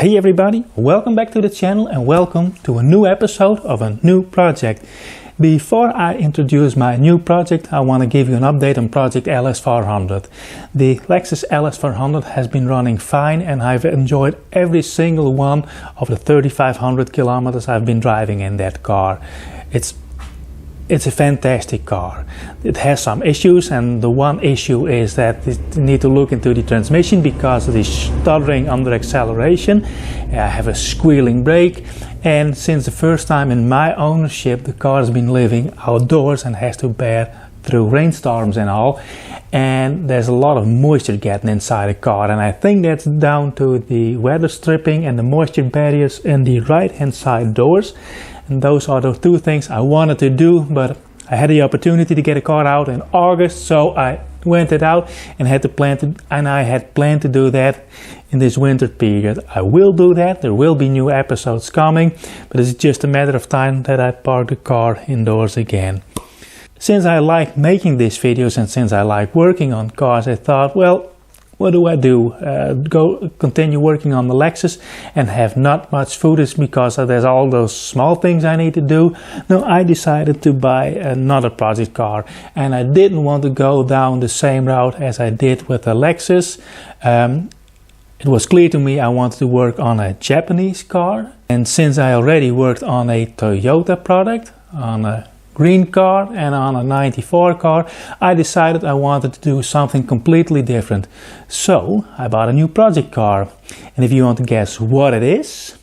Hey everybody, welcome back to the channel and welcome to a new episode of a new project. Before I introduce my new project, I want to give you an update on project LS400. The Lexus LS400 has been running fine and I've enjoyed every single one of the 3,500 kilometers I've been driving in that car. It's a fantastic car. It has some issues, and the one issue is that you need to look into the transmission because it is stuttering under acceleration. I have a squealing brake, and since the first time in my ownership the car has been living outdoors and has to bear through rainstorms and all, and there's a lot of moisture getting inside the car, and I think that's down to the weather stripping and the moisture barriers in the right hand side doors. And those are the two things I wanted to do, but I had the opportunity to get a car out in August, so I went it out and I had planned to do that in this winter period. I will do that. There will be new episodes coming, but it's just a matter of time that I park the car indoors again. Since I like making these videos and since I like working on cars, I thought, well, what do? Continue working on the Lexus and have not much footage because there's all those small things I need to do. No, I decided to buy another project car, and I didn't want to go down the same route as I did with the Lexus. It was clear to me I wanted to work on a Japanese car, and since I already worked on a Toyota product, on a green car and on a 94 car, I decided I wanted to do something completely different. So I bought a new project car, and if you want to guess what it is,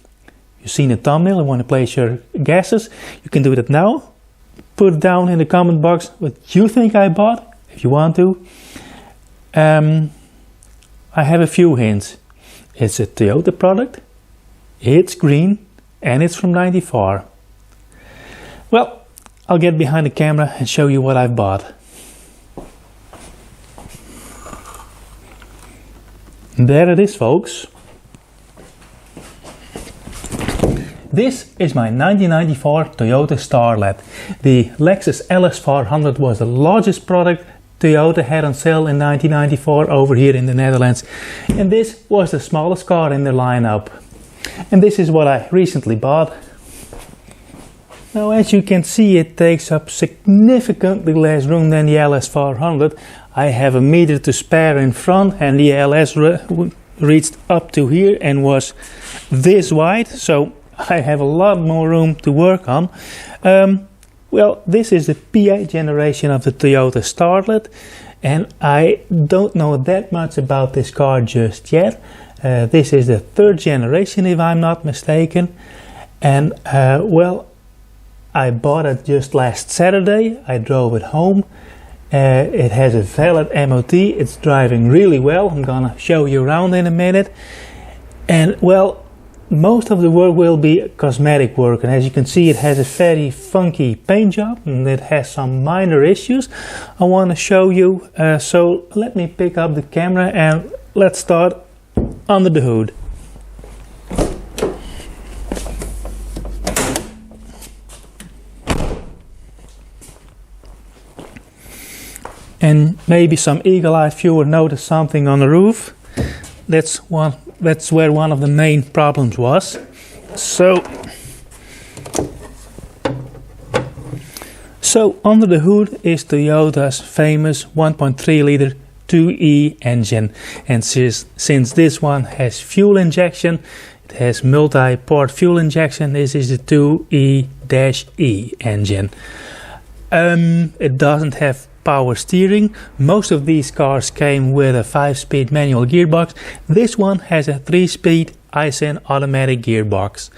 you've seen the thumbnail and want to place your guesses, you can do that now. Put it down in the comment box what you think I bought, if you want to. I have a few hints. It's a Toyota product, it's green, and it's from 94. Well, I'll get behind the camera and show you what I've bought. There it is, folks. This is my 1994 Toyota Starlet. The Lexus LS400 was the largest product Toyota had on sale in 1994 over here in the Netherlands. And this was the smallest car in their lineup. And this is what I recently bought. Now, as you can see, it takes up significantly less room than the LS400. I have a meter to spare in front, and the LS reached up to here and was this wide, so I have a lot more room to work on. Well, this is the PA generation of the Toyota Starlet, and I don't know that much about this car just yet. This is the third generation, if I'm not mistaken, and well, I bought it just last Saturday. I drove it home. It has a valid MOT. It's driving really well. I'm gonna show you around in a minute. And well, most of the work will be cosmetic work. And as you can see, it has a very funky paint job and it has some minor issues I want to show you. So let me pick up the camera and let's start under the hood. And maybe some eagle-eyed viewer noticed something on the roof. That's where one of the main problems was. So under the hood is Toyota's famous 1.3 liter 2E engine. And since this one has fuel injection, it has multi-port fuel injection, this is the 2E-E engine. It doesn't have power steering. Most of these cars came with a 5-speed manual gearbox. This one has a 3-speed ISN automatic gearbox.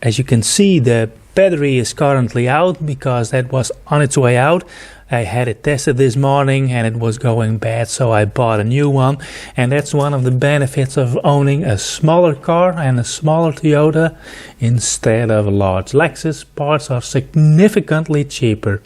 As you can see, the battery is currently out because that was on its way out. I had it tested this morning and it was going bad, so I bought a new one. And that's one of the benefits of owning a smaller car and a smaller Toyota instead of a large Lexus. Parts are significantly cheaper.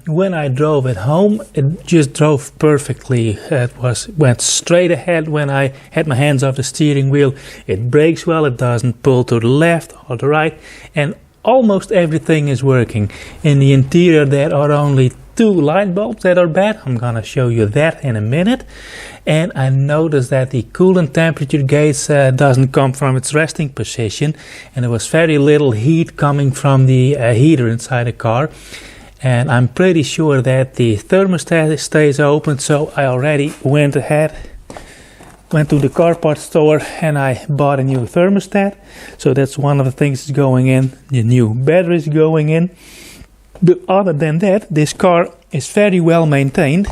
When I drove it home, it just drove perfectly. It went straight ahead when I had my hands off the steering wheel. It brakes well, it doesn't pull to the left or the right, and almost everything is working. In the interior there are only two light bulbs that are bad. I'm gonna show you that in a minute. And I noticed that the coolant temperature gauge doesn't come from its resting position, and there was very little heat coming from the heater inside the car. And I'm pretty sure that the thermostat stays open, so I already went to the car parts store and I bought a new thermostat. So that's one of the things that's going in. The new battery is going in. But other than that, this car is very well maintained.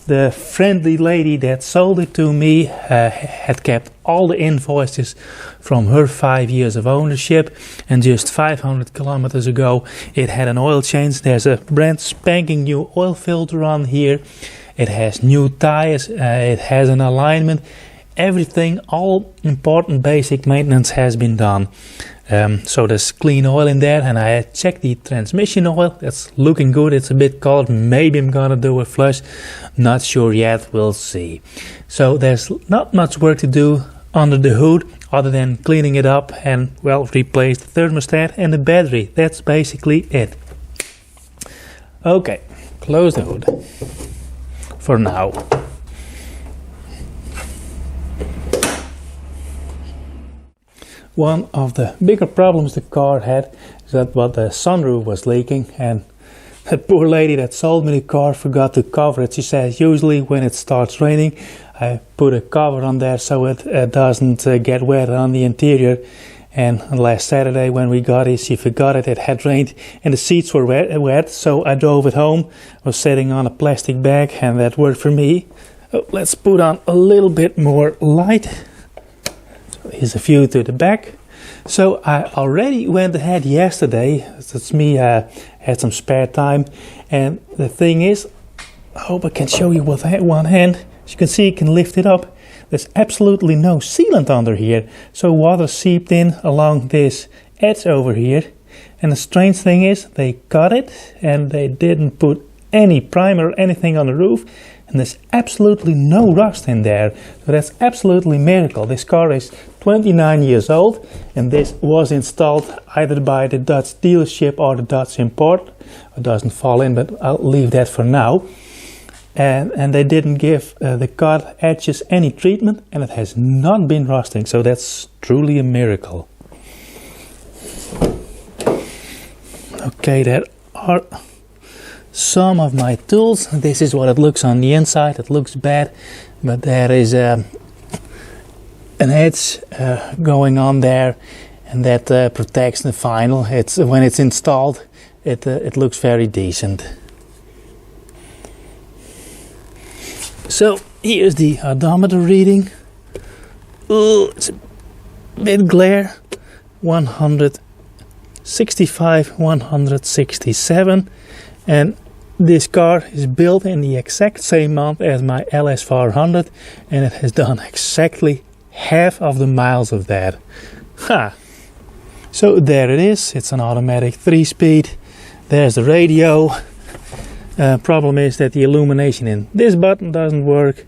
The friendly lady that sold it to me had kept all the invoices from her 5 years of ownership, and just 500 kilometers ago it had an oil change. There's a brand spanking new oil filter on here. It has new tires, it has an alignment. Everything, all important basic maintenance has been done. So there's clean oil in there, and I checked the transmission oil. That's looking good. It's a bit colored. Maybe I'm gonna do a flush. Not sure yet. We'll see. So there's not much work to do under the hood other than cleaning it up and, well, replace the thermostat and the battery. That's basically it. Okay, close the hood for now. One of the bigger problems the car had is that the sunroof was leaking, and that poor lady that sold me the car forgot to cover it. She says usually when it starts raining I put a cover on there so it doesn't get wet on the interior. And last Saturday when we got it, she forgot it. It had rained and the seats were wet, so I drove it home. I was sitting on a plastic bag and that worked for me. Oh, let's put on a little bit more light. Here's a view to the back. So I already went ahead yesterday. That's me, had some spare time. And the thing is, I hope I can show you with one hand. As you can see, you can lift it up. There's absolutely no sealant under here. So water seeped in along this edge over here. And the strange thing is, they cut it and they didn't put any primer or anything on the roof. And there's absolutely no rust in there. So that's absolutely a miracle. This car is 29 years old, and this was installed either by the Dutch dealership or the Dutch import. It doesn't fall in, but I'll leave that for now. And they didn't give the cut edges any treatment, and it has not been rusting. So that's truly a miracle. Okay, there are some of my tools. This is what it looks on the inside. It looks bad, but there is an edge going on there, and that protects the vinyl. When it's installed, it looks very decent. So here's the odometer reading. Ooh, it's a bit glare. 165, 167, and this car is built in the exact same month as my LS400, and it has done exactly half of the miles of that. Ha! So there it is. It's an automatic 3-speed. There's the radio. Problem is that the illumination in this button doesn't work,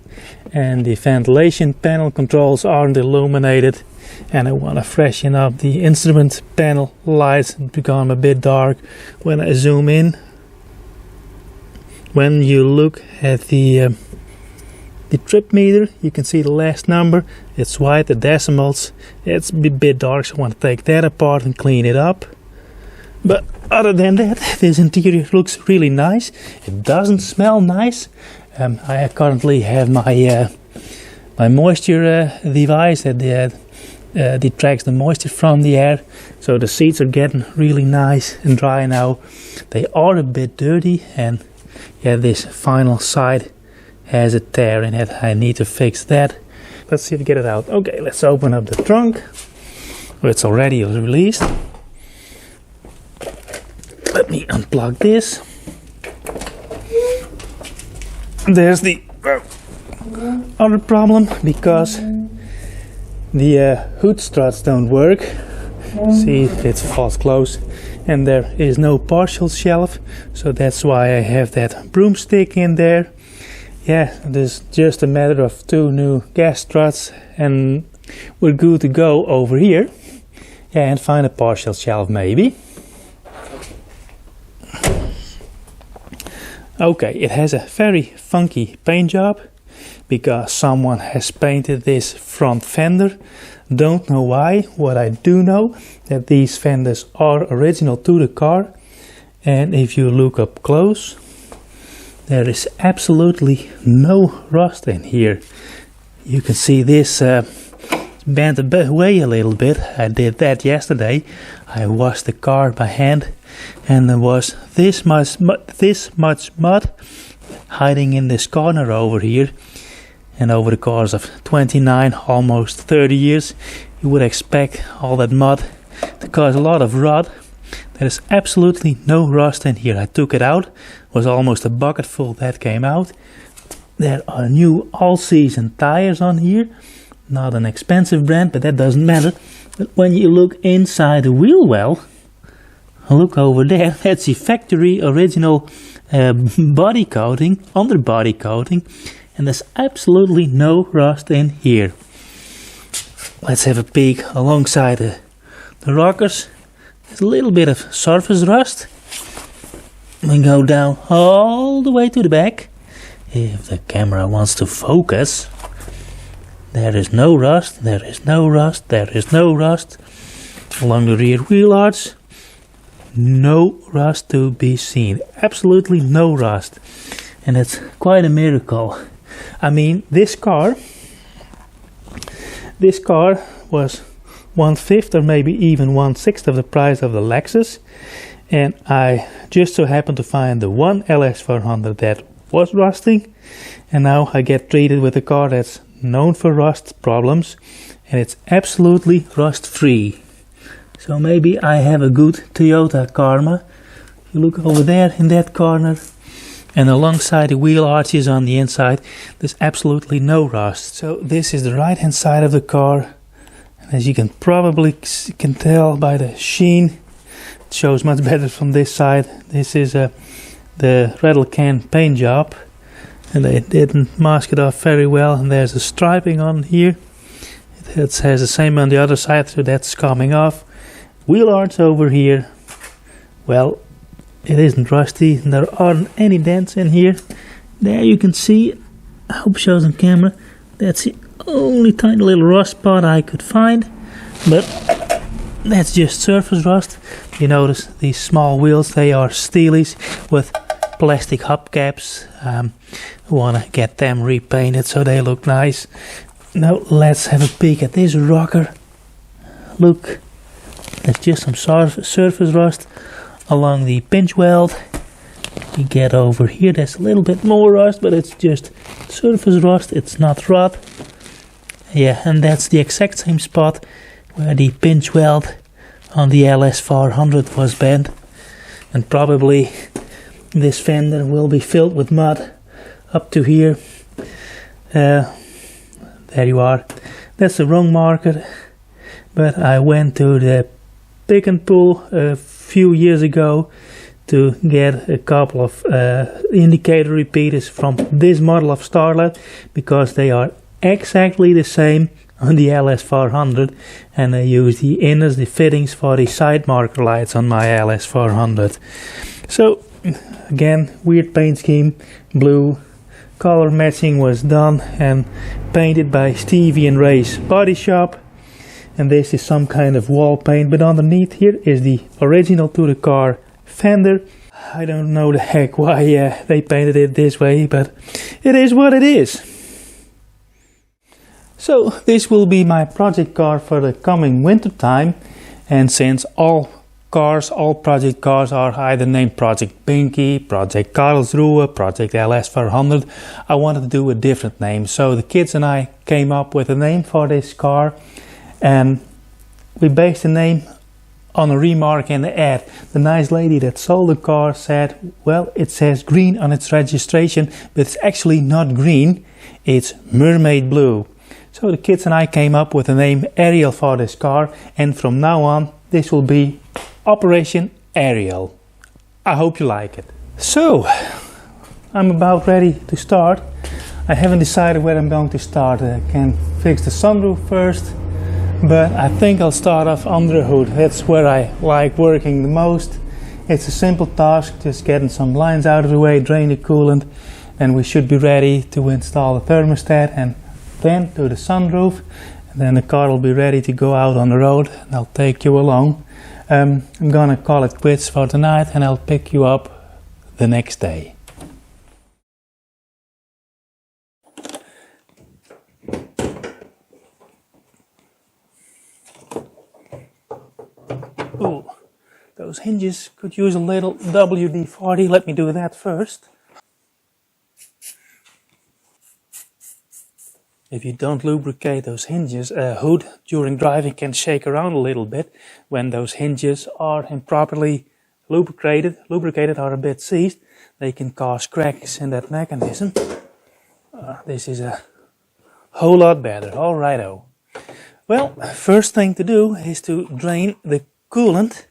and the ventilation panel controls aren't illuminated. And I want to freshen up the instrument panel lights. It's become a bit dark when I zoom in. When you look at the trip meter, you can see the last number. It's white, the decimals. It's a bit dark, so I want to take that apart and clean it up. But other than that, this interior looks really nice. It doesn't smell nice. I currently have my my moisture device that detracts the moisture from the air. So the seats are getting really nice and dry now. They are a bit dirty, and yeah, this final side has a tear in it. I need to fix that. Let's see if we get it out. Okay, let's open up the trunk. It's already released. Let me unplug this. There's the other problem, because the hood struts don't work. See, it falls close, and there is no partial shelf, so that's why I have that broomstick in there. Yeah, there's just a matter of 2 new gas struts and we're good to go over here. Yeah, and find a partial shelf maybe. Okay, it has a very funky paint job because someone has painted this front fender. Don't know why. What I do know that these fenders are original to the car, and if you look up close, there is absolutely no rust in here. You can see this bent away a little bit. I did that yesterday. I washed the car by hand, and there was this much mud hiding in this corner over here. And over the course of 29, almost 30 years, you would expect all that mud to cause a lot of rot. There is absolutely no rust in here. I took it out. It was almost a bucket full that came out. There are new all-season tires on here. Not an expensive brand, but that doesn't matter. But when you look inside the wheel well, look over there. That's the factory original body coating, underbody coating. And there's absolutely no rust in here. Let's have a peek alongside the rockers. There's a little bit of surface rust. We go down all the way to the back. If the camera wants to focus. There is no rust, there is no rust, there is no rust. Along the rear wheel arch, no rust to be seen. Absolutely no rust. And it's quite a miracle. I mean, this car was 1/5 or maybe even 1/6 of the price of the Lexus, and I just so happened to find the one LS400 that was rusting, and now I get treated with a car that's known for rust problems, and it's absolutely rust free. So maybe I have a good Toyota karma. If you look over there in that corner, and alongside the wheel arches on the inside, there's absolutely no rust. So this is the right hand side of the car. And as you can probably tell by the sheen, it shows much better from this side. This is the rattle can paint job, and they didn't mask it off very well. And there's a striping on here. It has the same on the other side, so that's coming off. Wheel arch over here. Well, it isn't rusty, and there aren't any dents in here. There you can see, I hope it shows on camera, that's the only tiny little rust spot I could find, but that's just surface rust. You notice these small wheels, they are Steelies with plastic hubcaps. I want to get them repainted so they look nice. Now let's have a peek at this rocker. Look, that's just some surface rust along the pinch weld. You get over here, there's a little bit more rust, but it's just surface rust, it's not rot. Yeah, and that's the exact same spot where the pinch weld on the LS400 was bent. And probably this fender will be filled with mud up to here. There you are. That's the wrong marker, but I went to the pick and pull a few years ago to get a couple of indicator repeaters from this model of Starlet, because they are exactly the same on the LS400, and I use the inners, the fittings for the side marker lights on my LS400. So again, weird paint scheme, blue, color matching was done and painted by Stevie and Ray's Body Shop. And this is some kind of wall paint, but underneath here is the original to the car fender. I don't know the heck why they painted it this way, but it is what it is. So this will be my project car for the coming winter time, and since all project cars are either named Project Pinky, Project Karlsruhe, Project LS400, I wanted to do a different name. So the kids and I came up with a name for this car, and we based the name on a remark in the ad. The nice lady that sold the car said, well, it says green on its registration, but it's actually not green, it's mermaid blue. So the kids and I came up with the name Ariel for this car, and from now on this will be Operation Ariel. I hope you like it. So I'm about ready to start. I haven't decided where I'm going to start. I can fix the sunroof first, but I think I'll start off under the hood. That's where I like working the most, It's a simple task, just getting some lines out of the way, drain the coolant, and we should be ready to install the thermostat and then to the sunroof. And then the car will be ready to go out on the road, and I'll take you along. I'm gonna call it quits for tonight, and I'll pick you up the next day. Ooh, those hinges could use a little WD-40. Let me do that first. If you don't lubricate those hinges, a hood during driving can shake around a little bit when those hinges are improperly lubricated or a bit seized. They can cause cracks in that mechanism. This is a whole lot better. Alrighto. Well, first thing to do is to drain the coolant.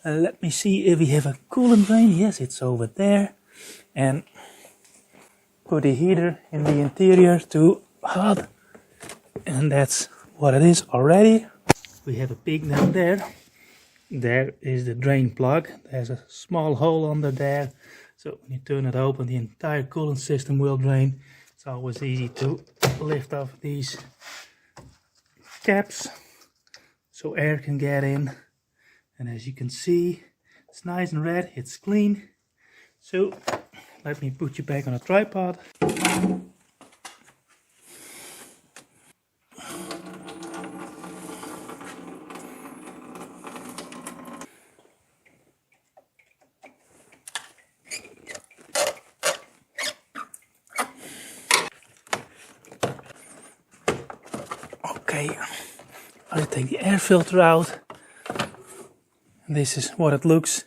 Let me see if we have a coolant drain. Yes, it's over there. And put the heater in the interior to hot. And that's what it is already. We have a peak down there. There is the drain plug. There's a small hole under there. So when you turn it open, the entire coolant system will drain. It's always easy to lift off these caps so air can get in. And as you can see, it's nice and red, it's clean. So let me put you back on a tripod. Okay, I take the air filter out. This is what it looks.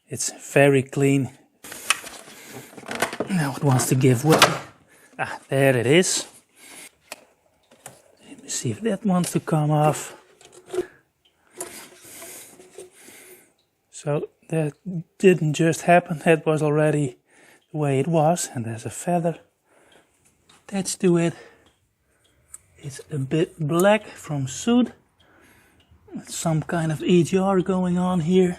It's very clean. Now it wants to give way. There it is. Let me see if that wants to come off. So that didn't just happen. That was already the way it was. And there's a feather attached to it. It's a bit black from soot. Some kind of EGR going on here.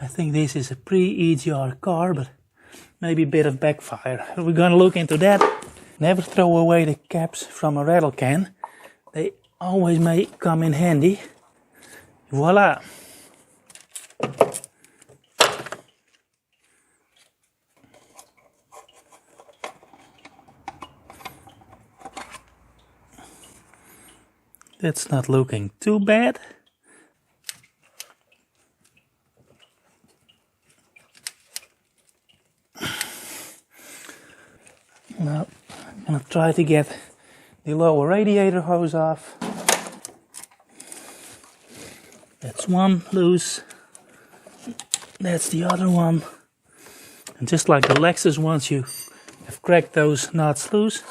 I think this is a pre-EGR car, but maybe a bit of backfire. We're gonna look into that. Never throw away the caps from a rattle can. They always may come in handy. Voila! That's not looking too bad. Now I'm gonna try to get the lower radiator hose off. That's one loose. That's the other one. And just like the Lexus, once you have cracked those nuts loose,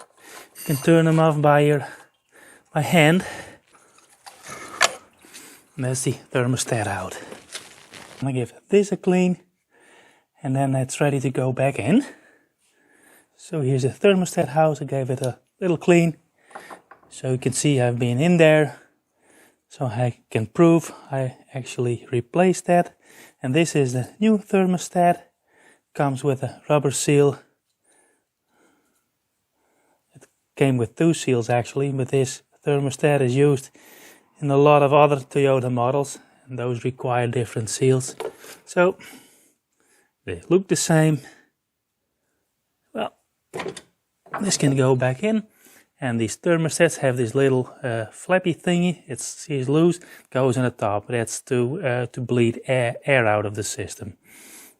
you can turn them off by hand. And that's the thermostat out. I'm gonna give this a clean, and then it's ready to go back in. So here's the thermostat house. I gave it a little clean, so you can see I've been in there. So I can prove I actually replaced that. And this is the new thermostat. Comes with a rubber seal. It came with two seals actually, but this thermostat is used in a lot of other Toyota models, and those require different seals. So they look the same. Well, this can go back in, and these thermostats have this little flappy thingy. It's loose, goes in the top. That's to bleed air out of the system,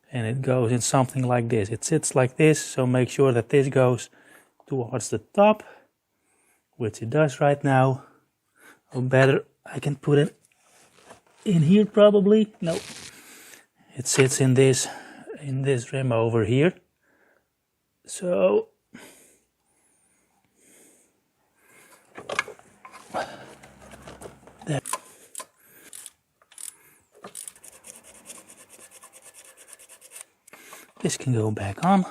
and it goes in something like this. It sits like this, so make sure that this goes towards the top, which it does right now. Or better, I can put it in here probably. No, it sits in this rim over here. So there. This can go back on.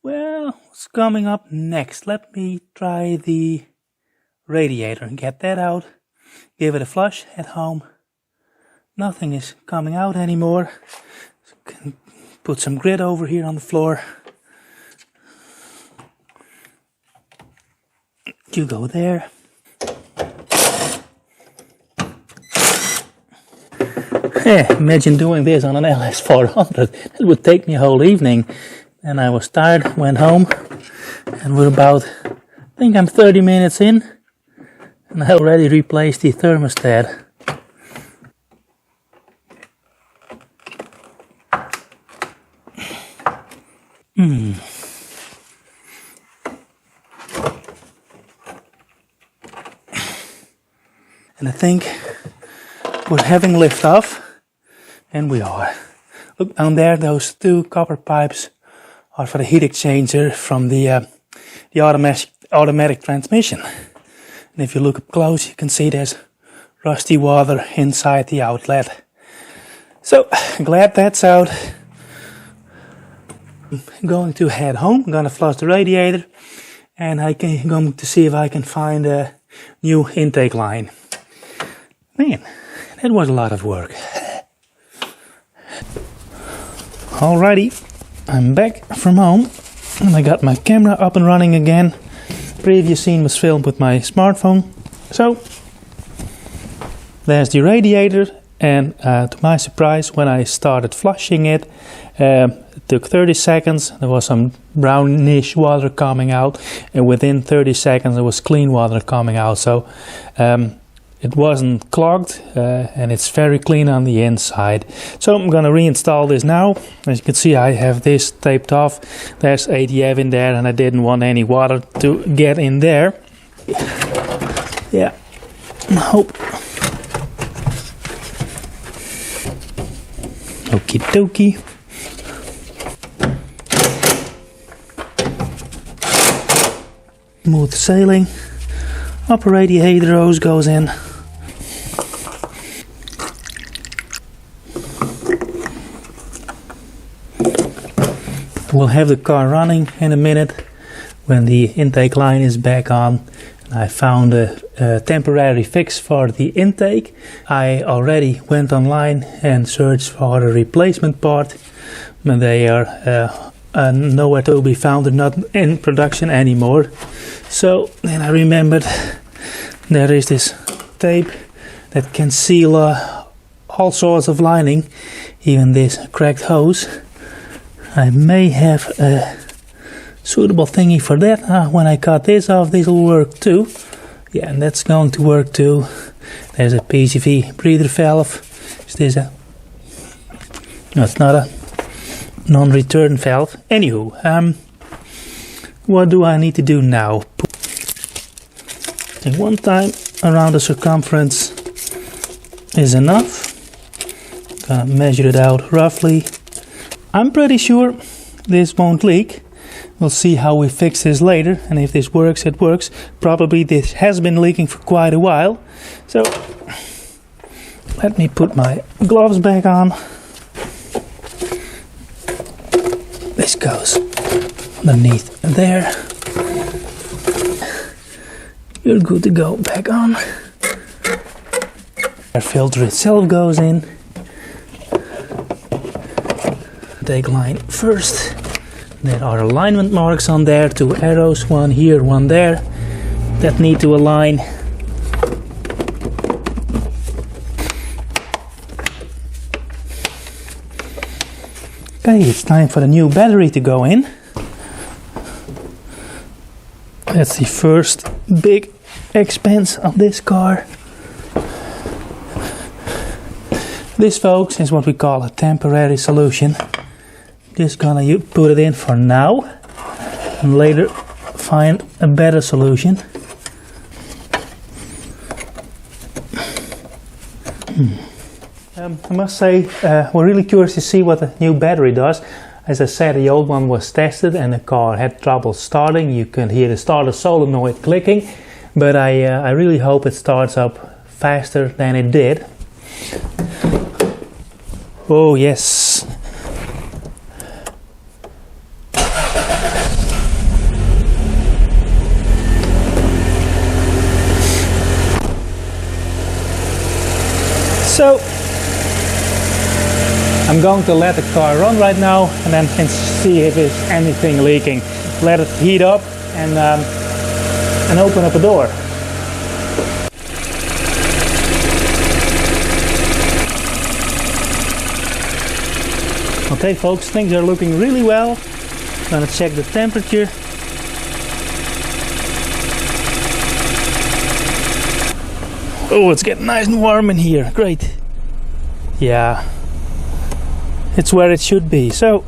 Well, what's coming up next? Let me try the radiator and get that out. give it a flush at home. Nothing is coming out anymore. So can put some grit over here on the floor. You go there. Imagine doing this on an LS400. It would take me a whole evening. And I was tired, went home, and we're about, I think I'm 30 minutes in, and I already replaced the thermostat. And I think we're having liftoff, and we are. Look down there, those two copper pipes are for the heat exchanger from the automatic transmission. And if you look up close, you can see there's rusty water inside the outlet. So, glad that's out. I'm going to head home. I'm gonna flush the radiator, and I'm going to see if I can find a new intake line. Man, that was a lot of work. Alrighty, I'm back from home, and I got my camera up and running again. Previous scene was filmed with my smartphone. So, there's the radiator, and to my surprise, when I started flushing it, it took 30 seconds, there was some brownish water coming out, and within 30 seconds there was clean water coming out. So it wasn't clogged, and it's very clean on the inside. So I'm gonna reinstall this now. As you can see, I have this taped off. There's ADF in there, and I didn't want any water to get in there. Yeah, hope. Okie dokie. Smooth sailing. Upper radiator hose goes in. We'll have the car running in a minute when the intake line is back on. I found a temporary fix for the intake. I already went online and searched for a replacement part, but they are nowhere to be found. They're not in production anymore. So then I remembered there is this tape that can seal all sorts of lining, even this cracked hose. I may have a suitable thingy for that. When I cut this off, this will work too. Yeah, and that's going to work too. There's a PCV breather valve. Is this a... No, it's not a non-return valve. Anywho, what do I need to do now? I think one time around the circumference is enough. Gonna measure it out roughly. I'm pretty sure this won't leak. We'll see how we fix this later, and if this works, it works. Probably this has been leaking for quite a while. So, let me put my gloves back on. This goes underneath there. You're good to go, back on. Air filter itself goes in. Take line first. There are alignment marks on there, 2 arrows, one here, one there, that need to align. Okay, it's time for the new battery to go in. That's the first big expense of this car. This, folks, is what we call a temporary solution. Just gonna put it in for now and later find a better solution. I must say, we're really curious to see what the new battery does. As I said, the old one was tested and the car had trouble starting. You can hear the starter solenoid clicking, but I really hope it starts up faster than it did. Oh yes. So I'm going to let the car run right now and then can see if there's anything leaking. Let it heat up and open up a door. Okay folks, things are looking really well. I'm gonna check the temperature. Oh, it's getting nice and warm in here. Great. Yeah, it's where it should be. So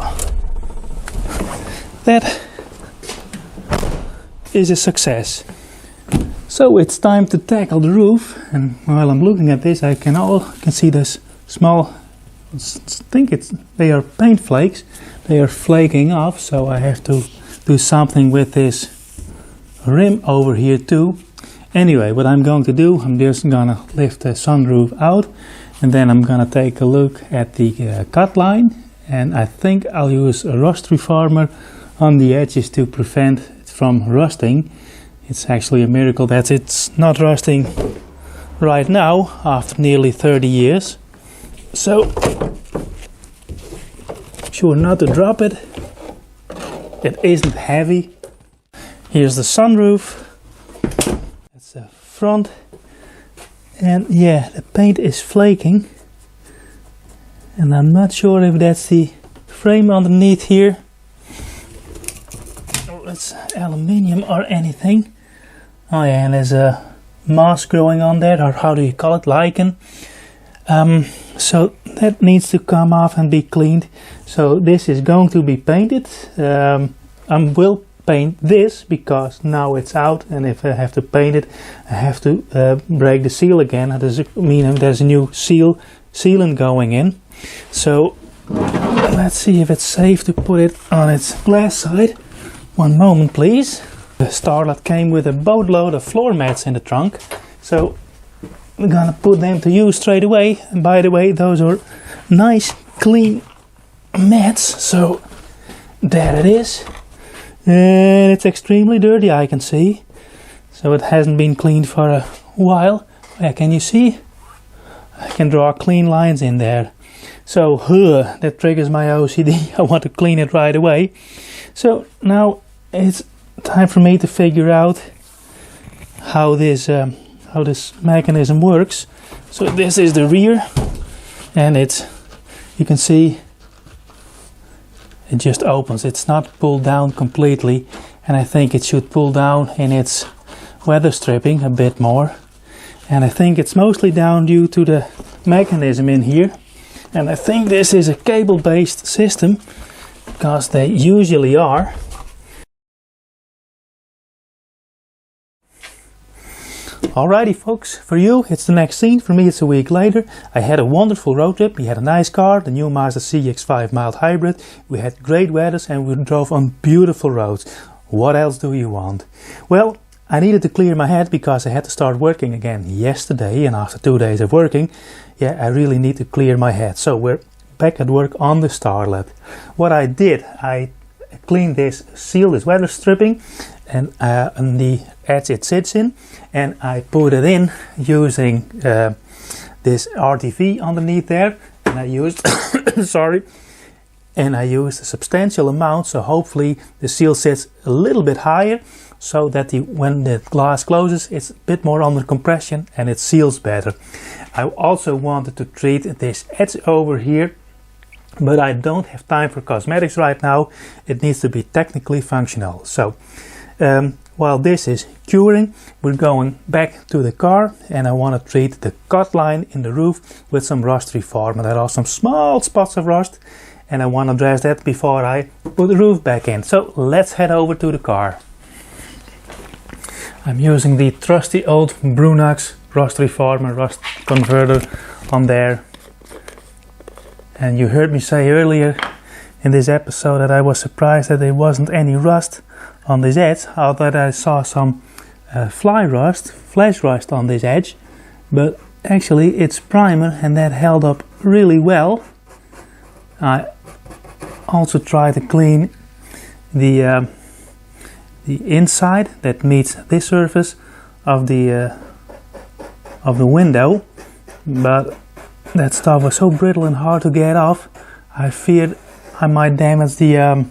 that is a success. So it's time to tackle the roof, and while I'm looking at this I can see this small, they are paint flakes. They are flaking off, so I have to do something with this rim over here too. Anyway, what I'm going to do, I'm just gonna lift the sunroof out, and then I'm gonna take a look at the cut line, and I think I'll use a rust reformer on the edges to prevent it from rusting. It's actually a miracle that it's not rusting right now after nearly 30 years. So, sure not to drop it. It isn't heavy. Here's the sunroof. That's the front. And yeah, the paint is flaking. And I'm not sure if that's the frame underneath here. Or it's aluminium or anything. Oh yeah, and there's a moss growing on there, or how do you call it, lichen. So that needs to come off and be cleaned. So this is going to be painted. I will paint this because now it's out, and if I have to paint it I have to break the seal again. That does mean there's a new sealant going in. So let's see if it's safe to put it on its glass side. One moment please. The Starlet came with a boatload of floor mats in the trunk, so we're gonna put them to use straight away. And by the way, those are nice clean mats, so there it is. And it's extremely dirty, I can see, so it hasn't been cleaned for a while. Yeah, can you see? I can draw clean lines in there. So that triggers my OCD. I want to clean it right away. So now it's time for me to figure out how this mechanism works. So this is the rear, and you can see it just opens. It's not pulled down completely, and I think it should pull down in its weather stripping a bit more, and I think it's mostly down due to the mechanism in here. And I think this is a cable based system, because they usually are. Alrighty folks, for you it's the next scene, for me it's a week later. I had a wonderful road trip, we had a nice car, the new Mazda CX-5 mild hybrid, we had great weathers and we drove on beautiful roads. What else do you want? Well, I needed to clear my head because I had to start working again yesterday, and after 2 days of working, yeah, I really need to clear my head. So we're back at work on the Starlet. What I did, I cleaned this, sealed this weather stripping, and on the edge it sits in, and I put it in using this RTV underneath there, and I used and I used a substantial amount, so hopefully the seal sits a little bit higher, so that when the glass closes it's a bit more under compression and it seals better. I also wanted to treat this edge over here, but I don't have time for cosmetics right now. It needs to be technically functional. So while this is curing, we're going back to the car, and I want to treat the cut line in the roof with some rust reformer. There are some small spots of rust, and I want to address that before I put the roof back in. So let's head over to the car. I'm using the trusty old Brunax rust reformer, rust converter on there. And you heard me say earlier in this episode that I was surprised that there wasn't any rust on this edge. I thought I saw some flash rust on this edge, but actually it's primer, and that held up really well. I also tried to clean the inside that meets this surface of the window, but That stuff was so brittle and hard to get off. I feared I might damage the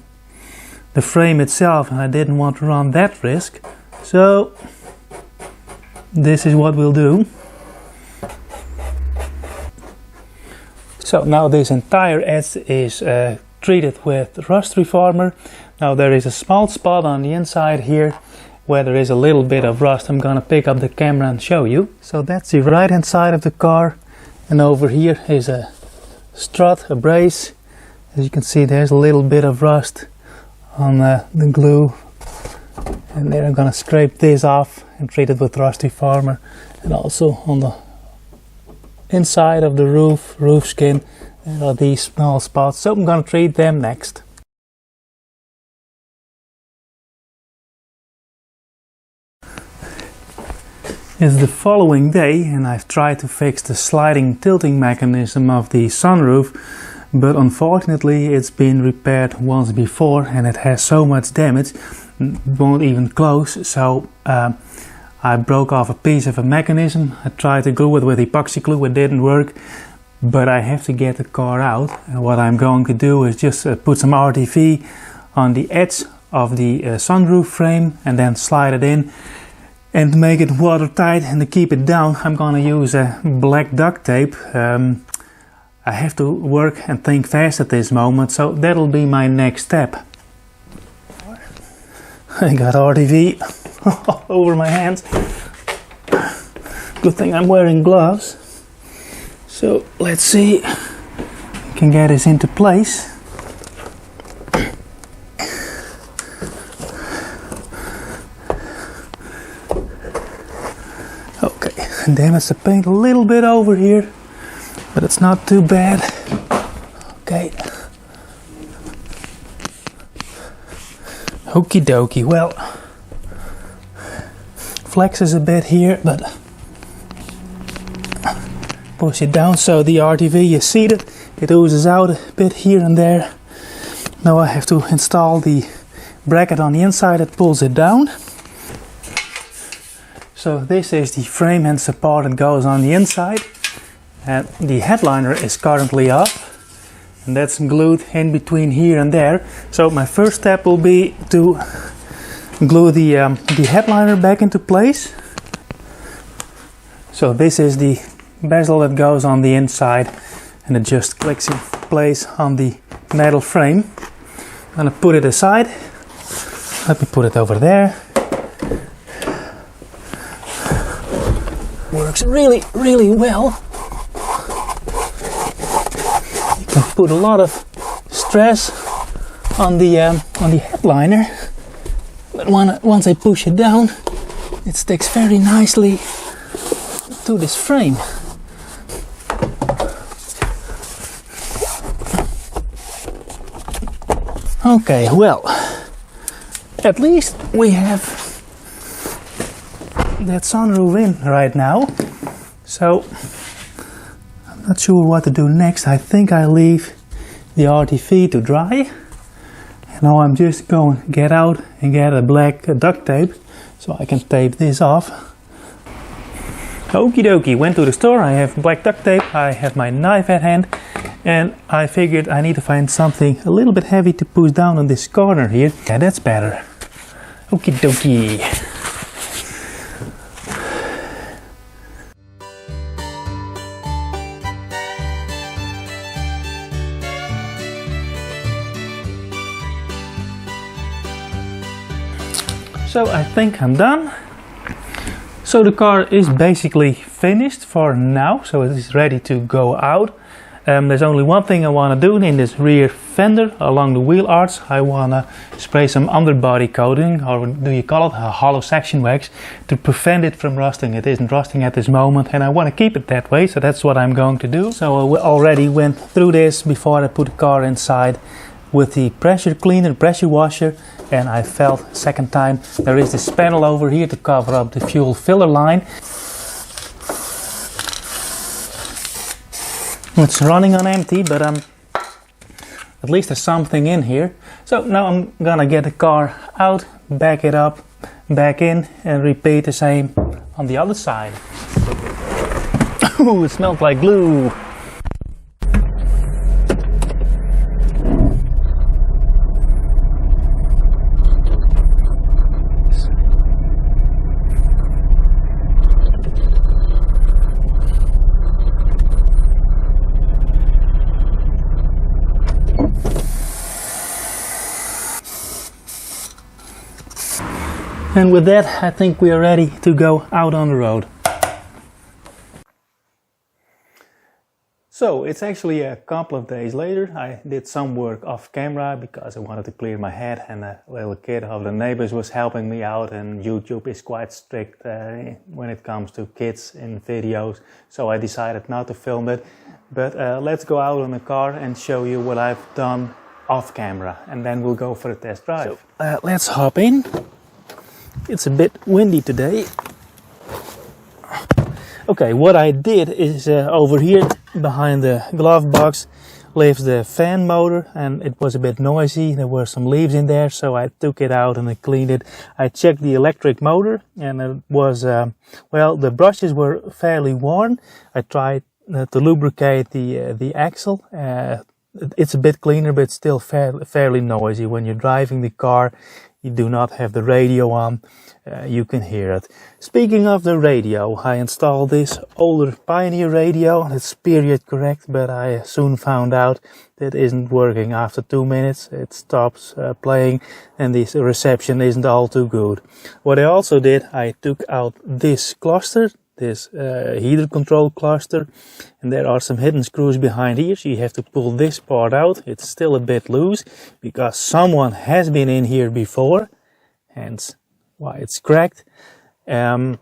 frame itself, and I didn't want to run that risk. So this is what we'll do. So now this entire edge is treated with rust reformer. Now there is a small spot on the inside here where there is a little bit of rust. I'm gonna pick up the camera and show you. So that's the right hand side of the car, and over here is a strut, a brace. As you can see, there's a little bit of rust on the glue, and then I'm gonna scrape this off and treat it with rust reformer. And also on the inside of the roof skin, there are these small spots, so I'm gonna treat them next. It's the following day, and I've tried to fix the sliding tilting mechanism of the sunroof, but unfortunately it's been repaired once before and it has so much damage it won't even close. So I broke off a piece of a mechanism. I tried to glue it with epoxy glue, it didn't work, but I have to get the car out, and what I'm going to do is just put some RTV on the edge of the sunroof frame and then slide it in. And to make it watertight and to keep it down, I'm gonna use black duct tape. I have to work and think fast at this moment, so that'll be my next step. I got RTV all over my hands. Good thing I'm wearing gloves. So let's see if we can get this into place. Okay, damage the paint a little bit over here, but it's not too bad. Okay. Okie dokie, well, flexes a bit here, but push it down so the RTV is seated. It oozes out a bit here and there. Now I have to install the bracket on the inside that pulls it down. So this is the frame and support that goes on the inside, and the headliner is currently up, and that's glued in between here and there. So my first step will be to glue the headliner back into place. So this is the bezel that goes on the inside, and it just clicks in place on the metal frame. I'm gonna put it aside. Let me put it over there. Works really, really well. You can put a lot of stress on the headliner, but once I push it down, it sticks very nicely to this frame. Okay, well, at least we have that sunroof in right now. So I'm not sure what to do next. I think I leave the RTV to dry. And now I'm just going to get out and get a black duct tape so I can tape this off. Okie dokie, went to the store. I have black duct tape, I have my knife at hand, and I figured I need to find something a little bit heavy to push down on this corner here. Yeah, that's better. Okie dokie. So I think I'm done. So the car is basically finished for now, so it is ready to go out. There's only one thing I want to do in this rear fender along the wheel arch. I want to spray some underbody coating, or do you call it a hollow section wax, to prevent it from rusting. It isn't rusting at this moment and I want to keep it that way, so that's what I'm going to do. So I already went through this before I put the car inside with the pressure cleaner, pressure washer, and I felt second time there is this panel over here to cover up the fuel filler line. It's running on empty, but at least there's something in here. So now I'm gonna get the car out, back it up, back in, and repeat the same on the other side. Ooh, it smells like glue. And with that, I think we are ready to go out on the road. So it's actually a couple of days later. I did some work off camera because I wanted to clear my head, and a little kid of the neighbors was helping me out, and YouTube is quite strict when it comes to kids in videos, so I decided not to film it. But let's go out in the car and show you what I've done off camera, and then we'll go for a test drive. So, let's hop in. It's a bit windy today. Okay, what I did is over here behind the glove box lives the fan motor, and it was a bit noisy. There were some leaves in there, so I took it out and I cleaned it. I checked the electric motor, and it was, well, the brushes were fairly worn. I tried to lubricate the axle. It's a bit cleaner, but still fairly noisy. When you're driving the car, you do not have the radio on, you can hear it. Speaking of the radio, I installed this older Pioneer radio. It's period correct, but I soon found out that it isn't working. After 2 minutes it stops playing, and this reception isn't all too good. What I also did, I took out this cluster, this heater control cluster, and there are some hidden screws behind here, so you have to pull this part out. It's still a bit loose because someone has been in here before, hence why it's cracked. The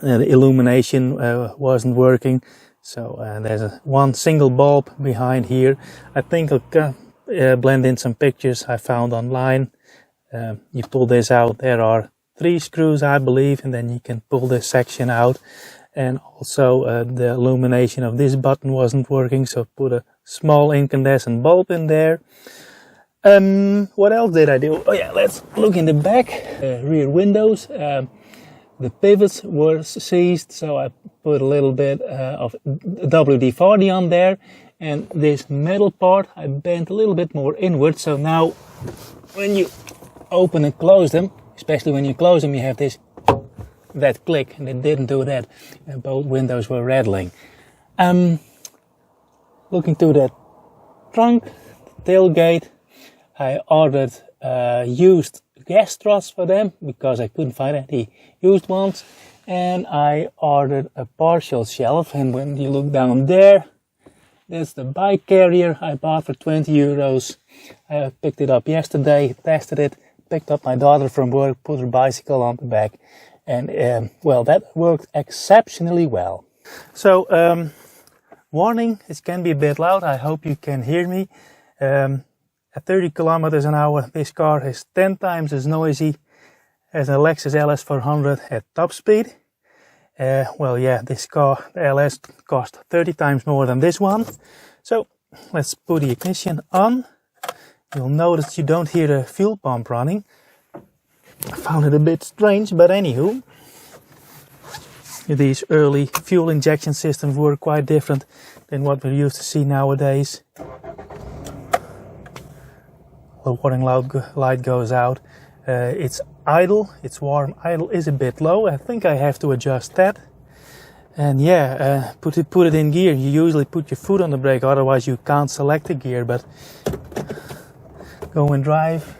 illumination wasn't working, so there's one single bulb behind here. I think I'll blend in some pictures I found online. You pull this out, there are 3 screws, I believe, and then you can pull this section out. And also the illumination of this button wasn't working, so put a small incandescent bulb in there. What else did I do? Oh yeah, let's look in the back. Rear windows, the pivots were seized, so I put a little bit of WD-40 on there, and this metal part I bent a little bit more inward, so now when you open and close them, especially when you close them, you have that click, and it didn't do that. Both windows were rattling. Looking to the trunk, tailgate, I ordered used gas struts for them because I couldn't find any used ones, and I ordered a partial shelf. And when you look down there, that's the bike carrier I bought for 20 euros. I picked it up yesterday, tested it, picked up my daughter from work, put her bicycle on the back, and well, that worked exceptionally well. So warning, it can be a bit loud. I hope you can hear me. At 30 kilometers an hour, this car is 10 times as noisy as a Lexus LS400 at top speed. Well, yeah, this car, the LS, cost 30 times more than this one. So let's put the ignition on. You'll notice you don't hear the fuel pump running. I found it a bit strange, but anywho, these early fuel injection systems were quite different than what we're used to see nowadays. The warning light goes out. It's idle, it's warm. Idle is a bit low. I think I have to adjust that. And yeah, put it in gear. You usually put your foot on the brake, otherwise you can't select the gear. But go and drive.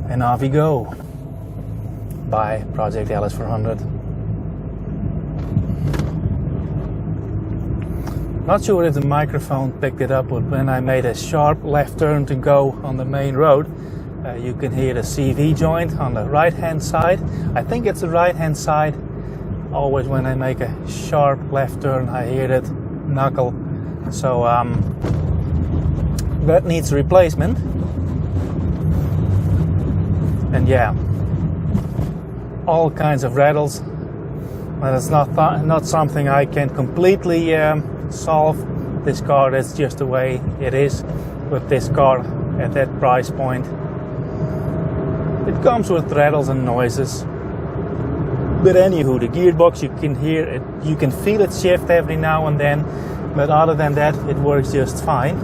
And off you go. By Project LS400. Not sure if the microphone picked it up, but when I made a sharp left turn to go on the main road, you can hear the CV joint on the right hand side. I think it's the right hand side. Always when I make a sharp left turn, I hear that knuckle. So that needs replacement. And yeah, all kinds of rattles. But it's not something I can completely solve. This car, that's just the way it is with this car at that price point. It comes with rattles and noises. But anywho, the gearbox, you can hear it, you can feel it shift every now and then, but other than that, it works just fine.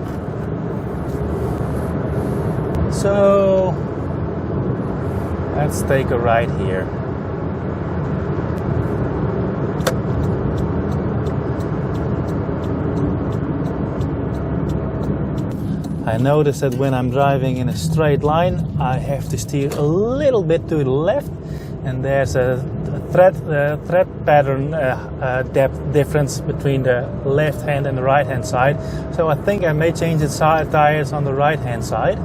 So let's take a ride here. I noticed that when I'm driving in a straight line, I have to steer a little bit to the left, and there's a thread pattern depth difference between the left hand and the right hand side. So I think I may change the tires on the right hand side.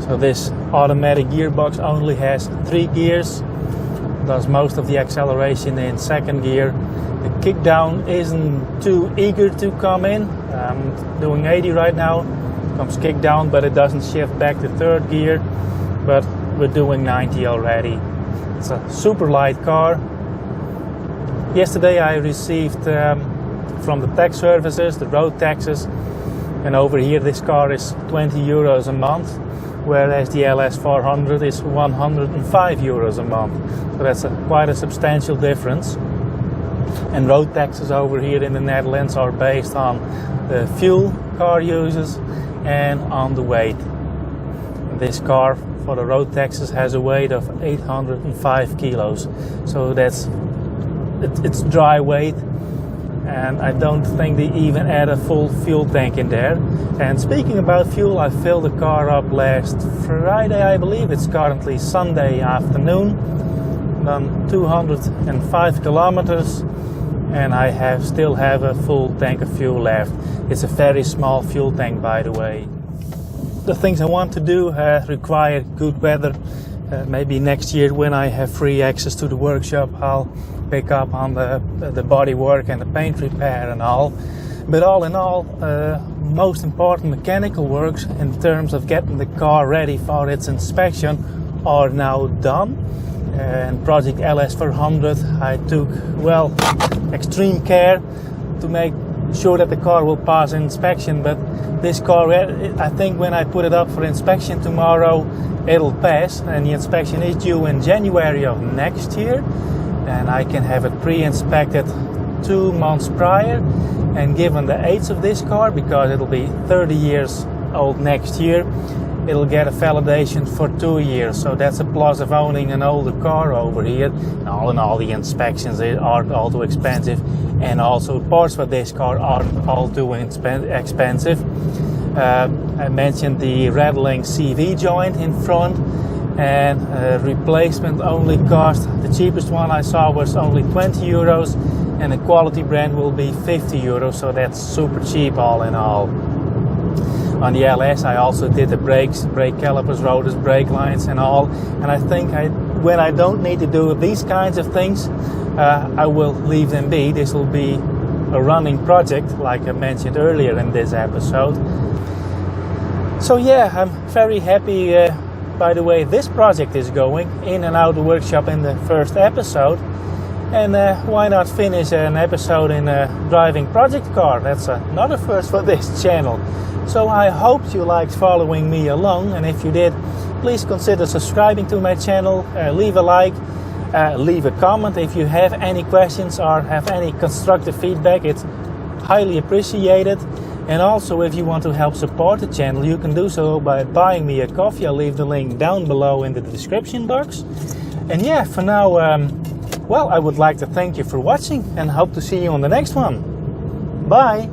So this automatic gearbox only has 3 gears, does most of the acceleration in second gear. The kick down isn't too eager to come in. I'm doing 80 right now, comes kick down, but it doesn't shift back to third gear, but we're doing 90 already. It's a super light car. Yesterday I received from the tax services, the road taxes, and over here this car is 20 euros a month, whereas the LS400 is 105 euros a month. So that's quite a substantial difference. And road taxes over here in the Netherlands are based on the fuel car uses and on the weight. This car for the road taxes has a weight of 805 kilos. So it's dry weight. And I don't think they even add a full fuel tank in there. And speaking about fuel, I filled the car up last Friday, I believe. It's currently Sunday afternoon. Done 205 kilometers, and I still have a full tank of fuel left. It's a very small fuel tank, by the way. The things I want to do require good weather. Maybe next year, when I have free access to the workshop, I'll pick up on the body work and the paint repair and all. But all in all, most important mechanical works in terms of getting the car ready for its inspection are now done. And project LS400, I took, well, extreme care to make sure that the car will pass inspection. But this car, I think when I put it up for inspection tomorrow, it'll pass, and the inspection is due in January of next year, and I can have it pre-inspected 2 months prior. And given the age of this car, because it'll be 30 years old next year, it'll get a validation for 2 years. So that's a plus of owning an older car over here. And all in all, the inspections aren't all too expensive, and also parts for this car aren't all too expensive. I mentioned the rattling CV joint in front, and replacement only cost, the cheapest one I saw was only 20 euros, and the quality brand will be 50 euros, so that's super cheap all in all. On the LS I also did the brakes, brake calipers, rotors, brake lines and all, and I think when I don't need to do these kinds of things, I will leave them be. This will be a running project, like I mentioned earlier in this episode. So yeah, I'm very happy by the way this project is going, in and out the workshop in the first episode. And why not finish an episode in a driving project car? That's another first for this channel. So I hope you liked following me along, and if you did, please consider subscribing to my channel, leave a like, leave a comment if you have any questions or have any constructive feedback. It's highly appreciated. And also, if you want to help support the channel, you can do so by buying me a coffee. I'll leave the link down below in the description box. And yeah, for now, well, I would like to thank you for watching and hope to see you on the next one. Bye!